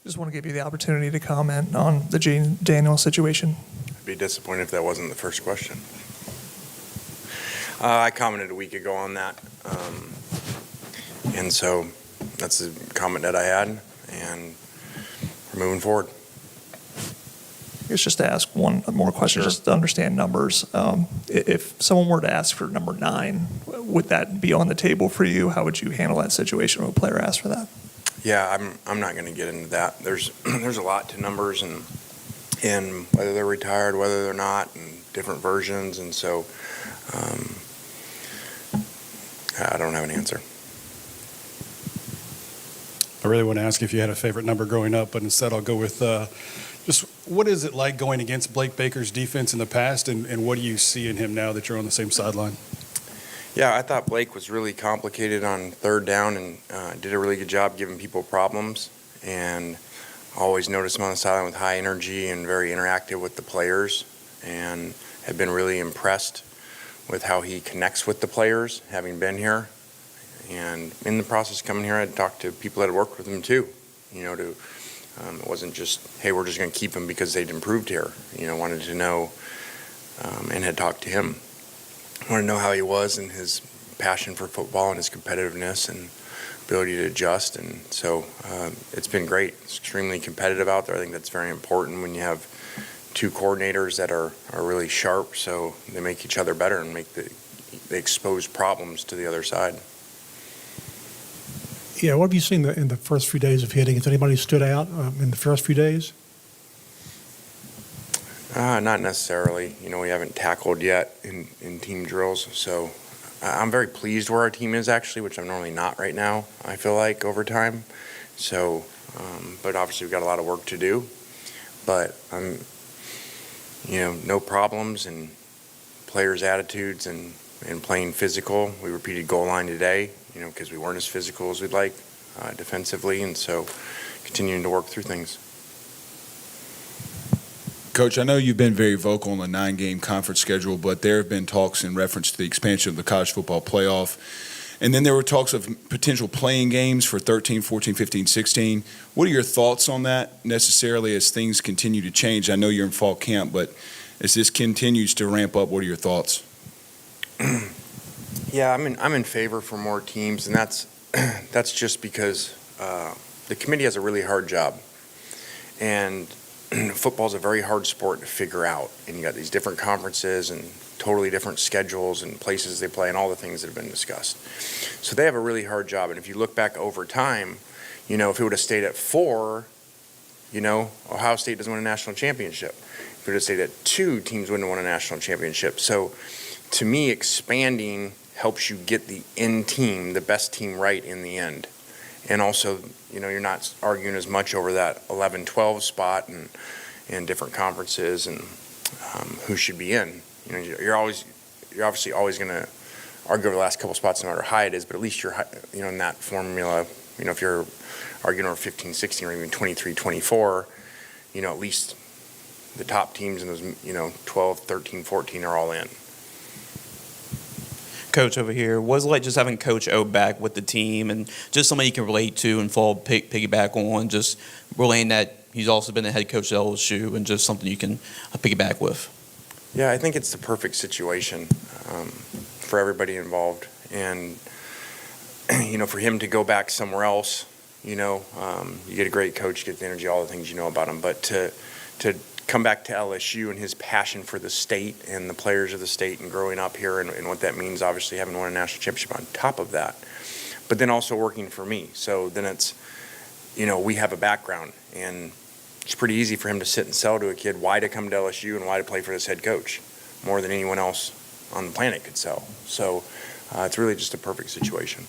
Just want to give you the opportunity to comment on the Jayden Daniels situation. I'd be disappointed if that wasn't the first question. I commented a week ago on that, and so that's the comment that I had, and we're moving forward. It's just to ask one more question, Sure. just to understand numbers. If someone were to ask for number 9, would that be on the table for you? How would you handle that situation when a player asks for that? Yeah, I'm not going to get into that. There's a lot to numbers and whether they're retired, whether they're not, and different versions, and so I don't have an answer. I really want to ask if you had a favorite number growing up, but instead I'll go with just what is it like going against Blake Baker's defense in the past, and what do you see in him now that you're on the same sideline? Yeah, I thought Blake was really complicated on third down and did a really good job giving people problems. And always noticed him on the sideline with high energy and very interactive with the players, and have been really impressed with how he connects with the players, having been here. And in the process of coming here, I'd talked to people that had worked with him too. It wasn't just, hey, we're just going to keep him because they'd improved here. Wanted to know and had talked to him. Wanted to know how he was and his passion for football and his competitiveness and ability to adjust. And so it's been great. It's extremely competitive out there. I think that's very important when you have two coordinators that are really sharp, so they make each other better and they expose problems to the other side. Yeah, what have you seen in the first few days of hitting? Has anybody stood out in the first few days? Not necessarily. We haven't tackled yet in team drills, so I'm very pleased where our team is actually, which I'm normally not right now, I feel like, over time. So, but obviously we've got a lot of work to do. But I'm, no problems and players' attitudes and playing physical. We repeated goal line today, because we weren't as physical as we'd like defensively, and so continuing to work through things. Coach, I know you've been very vocal on the 9-game conference schedule, but there have been talks in reference to the expansion of the college football playoff. And then there were talks of potential playing games for 13, 14, 15, 16. What are your thoughts on that necessarily as things continue to change? I know you're in fall camp, but as this continues to ramp up, what are your thoughts? Yeah, I'm in favor for more teams, and that's just because the committee has a really hard job. And football is a very hard sport to figure out, and you got these different conferences and totally different schedules and places they play and all the things that have been discussed. So they have a really hard job, and if you look back over time, if it would have stayed at 4, Ohio State doesn't win a national championship. If it would have stayed at 2, teams wouldn't have won a national championship. So to me, expanding helps you get the end team, the best team, right in the end. And also, you're not arguing as much over that 11-12 spot and different conferences and who should be in. You're obviously always going to argue over the last couple spots no matter how high it is, but at least you're, in that formula, if you're arguing over 15, 16, or even 23, 24, at least the top teams in those, 12, 13, 14 are all in. Coach over here, what is it like just having Coach O back with the team and just somebody you can relate to and fall piggyback on, just relaying that he's also been the head coach at LSU and just something you can piggyback with? Yeah, I think it's the perfect situation for everybody involved. And, for him to go back somewhere else, you get a great coach, you get the energy, all the things you know about him. But to come back to LSU and his passion for the state and the players of the state and growing up here and what that means, obviously having won a national championship on top of that, but then also working for me. So then it's, we have a background, and it's pretty easy for him to sit and sell to a kid why to come to LSU and why to play for this head coach more than anyone else on the planet could sell. So it's really just a perfect situation.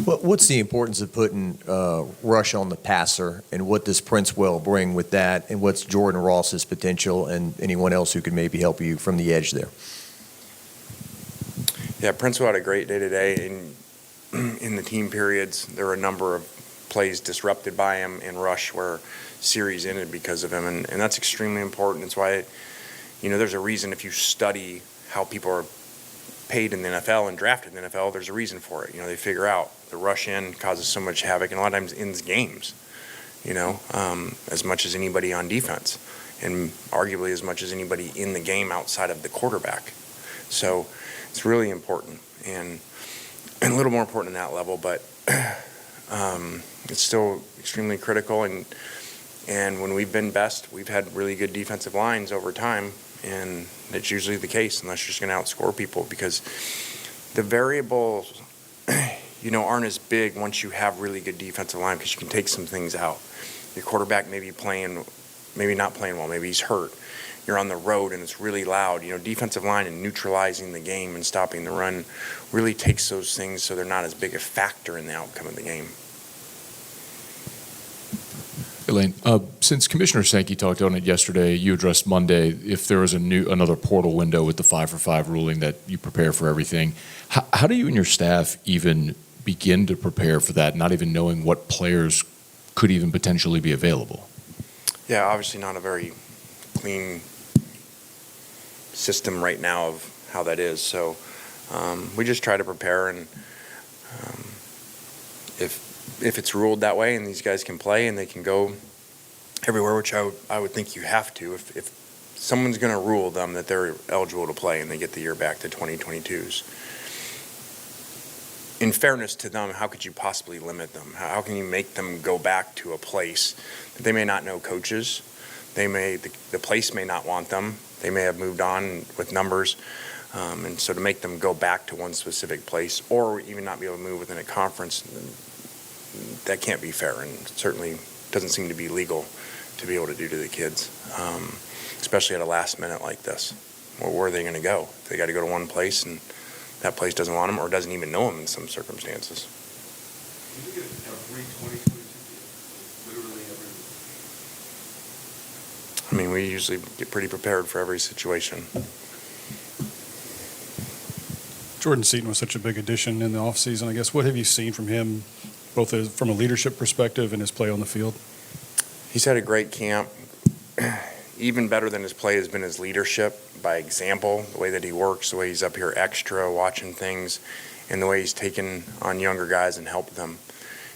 What's the importance of putting Rush on the passer, and what does Princewell bring with that, and what's Jordan Ross's potential and anyone else who could maybe help you from the edge there? Yeah, Princewell had a great day today. In the team periods, there were a number of plays disrupted by him, and Rush where series ended because of him, and that's extremely important. It's why, there's a reason if you study how people are paid in the NFL and drafted in the NFL, there's a reason for it. They figure out the rush in causes so much havoc, and a lot of times ends games, as much as anybody on defense, and arguably as much as anybody in the game outside of the quarterback. So it's really important, and a little more important than that level, but it's still extremely critical. And when we've been best, we've had really good defensive lines over time, and it's usually the case unless you're just going to outscore people, because the variables, aren't as big once you have really good defensive line, because you can take some things out. Your quarterback may be playing, maybe not playing well, maybe he's hurt. You're on the road and it's really loud. Defensive line and neutralizing the game and stopping the run really takes those things so they're not as big a factor in the outcome of the game. Elaine, since Commissioner Sankey talked on it yesterday, you addressed Monday, if there was another portal window with the 5-for-5 ruling, that you prepare for everything. How do you and your staff even begin to prepare for that, not even knowing what players could even potentially be available? Yeah, obviously not a very clean system right now of how that is. So we just try to prepare, and if it's ruled that way and these guys can play and they can go everywhere, which I would think you have to, if someone's going to rule them that they're eligible to play and they get the year back to 2022s. In fairness to them, how could you possibly limit them? How can you make them go back to a place that they may not know coaches? The place may not want them. They may have moved on with numbers. And so to make them go back to one specific place, or even not be able to move within a conference, that can't be fair, and certainly doesn't seem to be legal to be able to do to the kids, especially at a last minute like this. Well, where are they going to go? They got to go to one place, and that place doesn't want them or doesn't even know them in some circumstances. I mean, we usually get pretty prepared for every situation. Jordan Seaton was such a big addition in the offseason. I guess, what have you seen from him, both from a leadership perspective and his play on the field? He's had a great camp. Even better than his play has been his leadership by example, the way that he works, the way he's up here extra watching things, and the way he's taken on younger guys and helped them.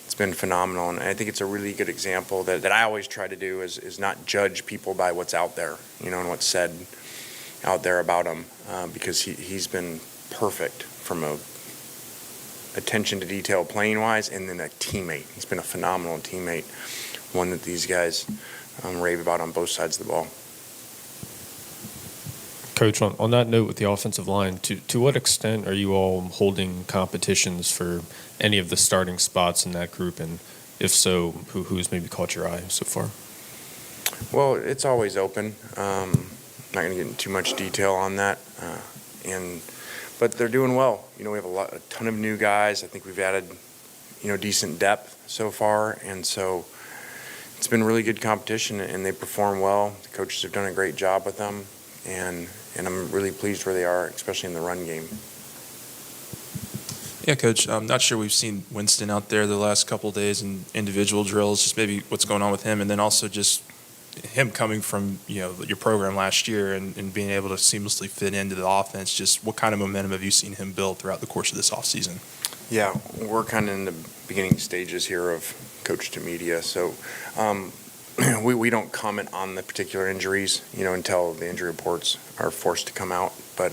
It's been phenomenal, and I think it's a really good example that I always try to do is not judge people by what's out there, and what's said out there about him, because he's been perfect from a attention to detail playing wise, and then a teammate. He's been a phenomenal teammate, one that these guys rave about on both sides of the ball. Coach, on that note with the offensive line, to what extent are you all holding competitions for any of the starting spots in that group? And if so, who's maybe caught your eye so far? Well, it's always open. Not going to get into too much detail on that. But they're doing well. We have a ton of new guys. I think we've added, decent depth so far. And so it's been really good competition, and they perform well. The coaches have done a great job with them. And I'm really pleased where they are, especially in the run game. Yeah, Coach, I'm not sure we've seen Winston out there the last couple of days in individual drills, just maybe what's going on with him, and then also just him coming from, your program last year and being able to seamlessly fit into the offense. Just what kind of momentum have you seen him build throughout the course of this offseason? Yeah, we're kind of in the beginning stages here of coach to media, so we don't comment on the particular injuries, until the injury reports are forced to come out. But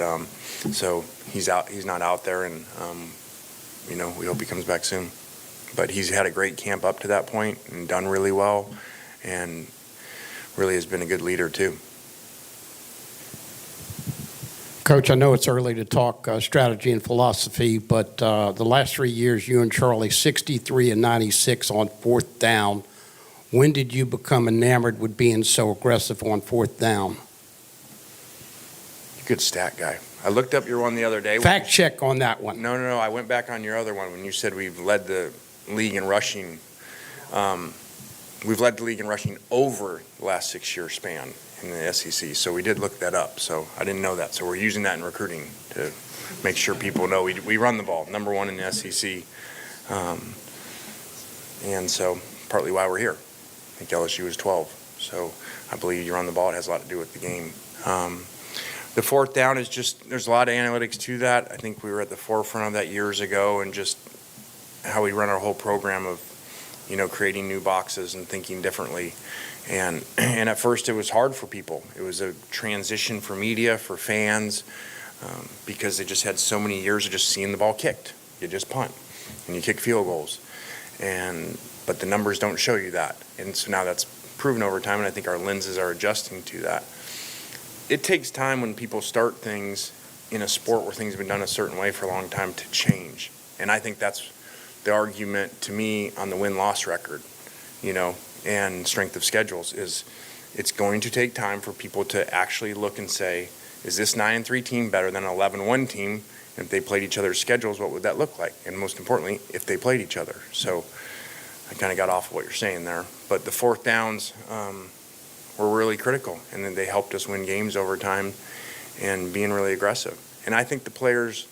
so he's not out there, and we hope he comes back soon. But he's had a great camp up to that point and done really well, and really has been a good leader too. Coach, I know it's early to talk strategy and philosophy, but the last 3 years, you and Charlie, 63 and 96 on fourth down. When did you become enamored with being so aggressive on fourth down? Good stat guy. I looked up your one the other day. Fact check on that one. No. I went back on your other one when you said we've led the league in rushing. We've led the league in rushing over the last 6-year span in the SEC. So we did look that up. So I didn't know that. So we're using that in recruiting to make sure people know we run the ball, number one in the SEC. And so partly why we're here. I think LSU is 12. So I believe you run the ball. It has a lot to do with the game. The fourth down is just, there's a lot of analytics to that. I think we were at the forefront of that years ago, and just how we run our whole program of, creating new boxes and thinking differently. And at first it was hard for people. It was a transition for media, for fans, because they just had so many years of just seeing the ball kicked. You just punt and you kick field goals. But the numbers don't show you that. And so now that's proven over time, and I think our lenses are adjusting to that. It takes time when people start things in a sport where things have been done a certain way for a long time to change. And I think that's the argument to me on the win-loss record, and strength of schedules is it's going to take time for people to actually look and say, is this 9-3 team better than an 11-1 team? And if they played each other's schedules, what would that look like? And most importantly, if they played each other. So I kind of got off of what you're saying there. But the fourth downs were really critical, and then they helped us win games over time and being really aggressive. And I think the players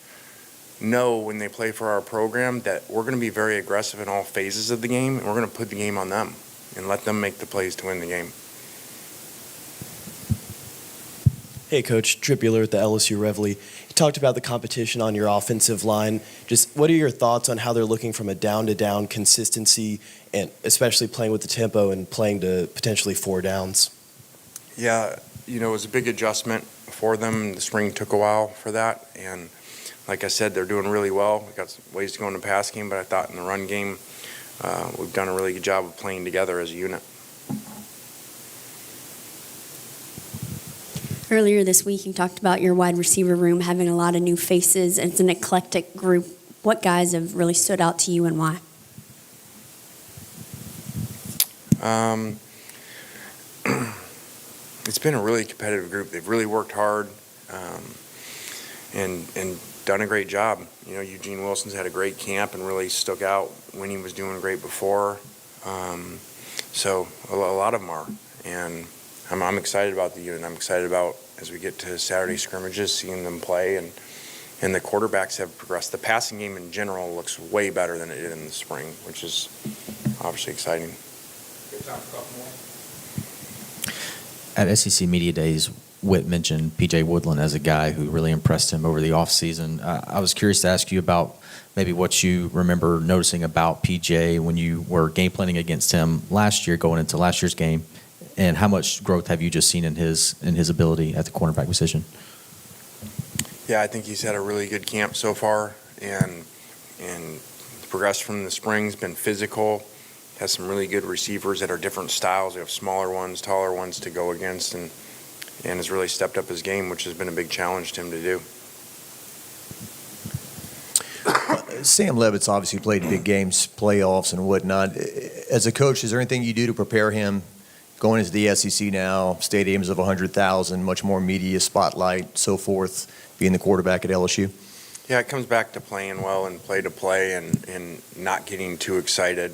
know when they play for our program that we're going to be very aggressive in all phases of the game, and we're going to put the game on them and let them make the plays to win the game. Hey, Coach, Trip Bueller at the LSU Reveille. You talked about the competition on your offensive line. Just what are your thoughts on how they're looking from a down-to-down consistency, and especially playing with the tempo and playing to potentially 4 downs? Yeah, it was a big adjustment for them. The spring took a while for that, and like I said, they're doing really well. We've got some ways to go in the pass game, but I thought in the run game, we've done a really good job of playing together as a unit. Earlier this week, you talked about your wide receiver room having a lot of new faces, and it's an eclectic group. What guys have really stood out to you, and why? It's been a really competitive group. They've really worked hard and done a great job. Eugene Wilson's had a great camp and really stuck out when he was doing great before. So a lot of them are. And I'm excited about the unit. I'm excited about, as we get to Saturday scrimmages, seeing them play. And the quarterbacks have progressed. The passing game in general looks way better than it did in the spring, which is obviously exciting. Good time for a couple more. At SEC Media Days, Whit mentioned P.J. Woodland as a guy who really impressed him over the offseason. I was curious to ask you about maybe what you remember noticing about P.J. when you were game planning against him last year, going into last year's game, and how much growth have you just seen in his ability at the cornerback position? Yeah, I think he's had a really good camp so far, and progressed from the spring. He's been physical. Has some really good receivers that are different styles. We have smaller ones, taller ones to go against, and has really stepped up his game, which has been a big challenge to him to do. Sam Levitt's obviously played big games, playoffs and whatnot. As a coach, is there anything you do to prepare him going into the SEC now, stadiums of 100,000, much more media spotlight, so forth, being the quarterback at LSU? Yeah, it comes back to playing well and play to play and not getting too excited.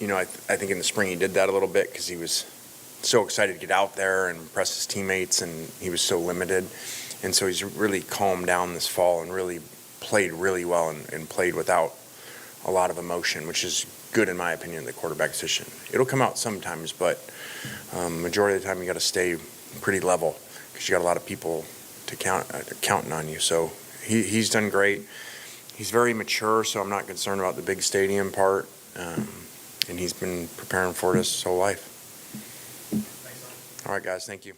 I think in the spring he did that a little bit because he was so excited to get out there and impress his teammates, and he was so limited. And so he's really calmed down this fall and really played really well and played without a lot of emotion, which is good in my opinion in the quarterback position. It'll come out sometimes, but majority of the time you got to stay pretty level because you got a lot of people to counting on you. So he's done great. He's very mature, so I'm not concerned about the big stadium part. And he's been preparing for it his whole life. All right, guys, thank you.